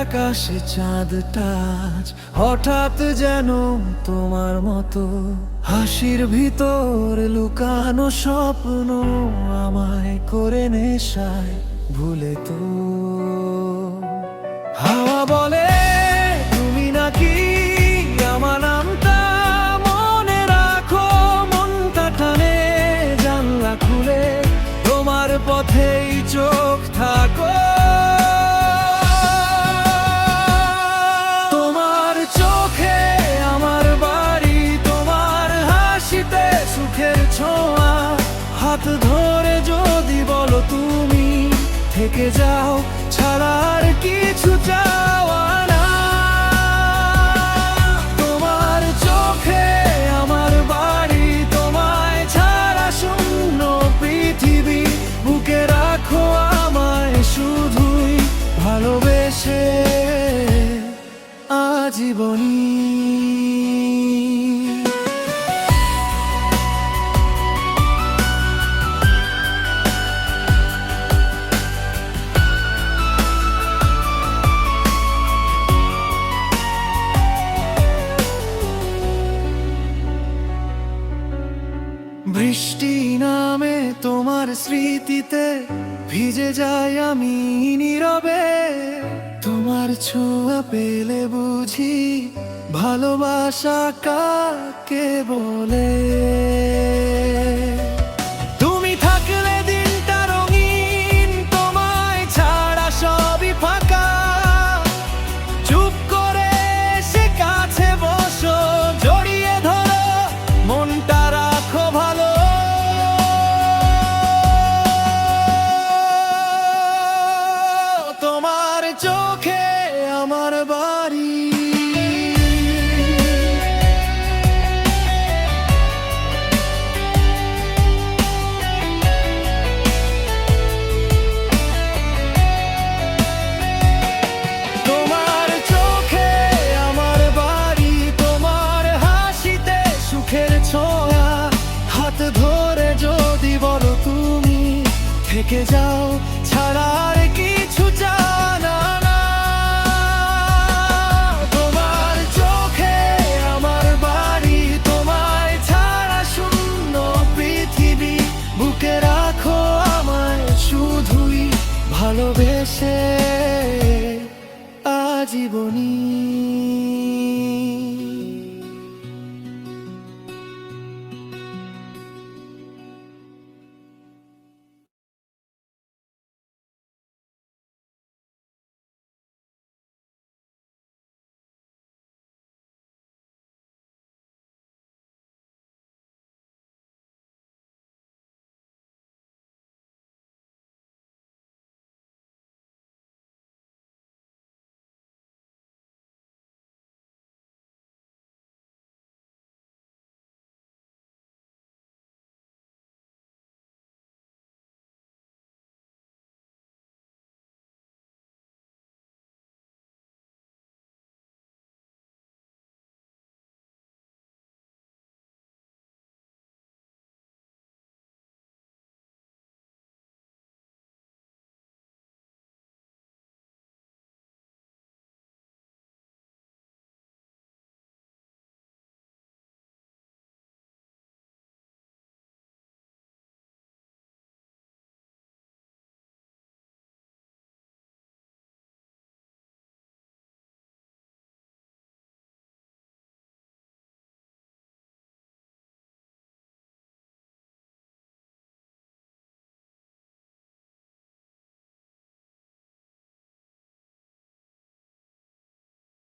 আকাশে চাঁদটা আজ হঠাৎ যেন তোমার মতো হাসির ভিতর লুকানো স্বপ্ন আমায় করে নেশায় ভুলে তো হাওয়া বলে তুমি নাকি আমার নামটা মনে রাখো, মনটা টানে জানলা খুলে তোমার পথেই চোখ থাকো। তোমার চোখে আমার বাড়ি, তোমার হাসিতে সুখের ছোঁয়া, হাত ধরে যদি বলো তুমি থেকে যাও ছাড়া আর কিছু চাওয়া না। তোমার চোখে আমার বাড়ি, তোমায় ছাড়া শূন্য পৃথিবী, বুকে রাখো আমায় শুধুই ভালোবেসে আজীবনী। বৃষ্টি নামে তোমার স্মৃতিতে ভিজে যাই আমি নীরবে, তোমার ছোঁয়া পেলে বুঝি ভালোবাসা কাকে বলে। তুমি থাকলে দিনটা রঙিন, তোমায় ছাড়া সবই ফাঁকা, চুপ করে সে কাছে বসো, জড়িয়ে ধরো মনটা রাখো ভালো। তোমার চোখে আমার বাড়ি, তোমার চোখে আমার বাড়ি, তোমার হাসিতে সুখের ছোঁয়া, হাত ধরে যদি বলো তুমি থেকে যাও ছাড়া আর কিছু জানা না। তোমার চোখে আমার বাড়ি, তোমায় ছাড়া শূন্য পৃথিবী, বুকে রাখো আমায় শুধুই ভালোবেসে আজীবনী।